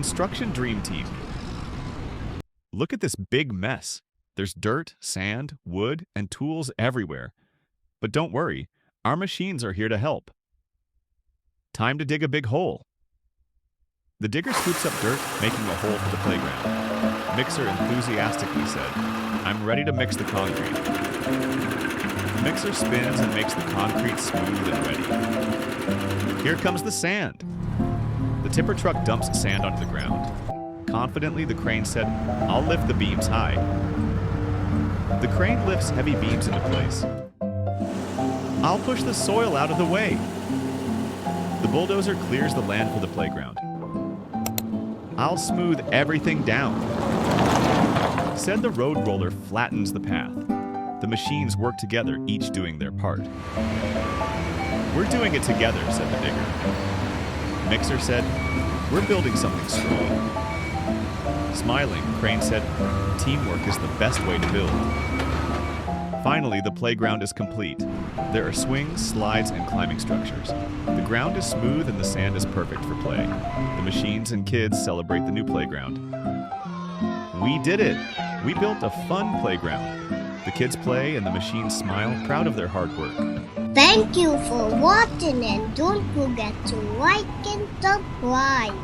Construction Dream Team. Look at this big mess. There's dirt, sand, wood, and tools everywhere. But don't worry, our machines are here to help. Time to dig a big hole. The digger scoops up dirt, making a hole for the playground. Mixer enthusiastically said, "I'm ready to mix the concrete." The mixer spins and makes the concrete smooth and ready. Here comes the sand. The tipper truck dumps sand onto the ground. Confidently, the crane said, "I'll lift the beams high." The crane lifts heavy beams into place. "I'll push the soil out of the way." The bulldozer clears the land for the playground. "I'll smooth everything down," said the road roller flattens the path. The machines work together, each doing their part. "We're doing it together," said the digger. Mixer said, "We're building something strong." Smiling, Crane said, "Teamwork is the best way to build." Finally, the playground is complete. There are swings, slides, and climbing structures. The ground is smooth and the sand is perfect for play. The machines and kids celebrate the new playground. We did it! We built a fun playground. The kids play and the machines smile, proud of their hard work. Thank you for watching and don't forget to like and subscribe.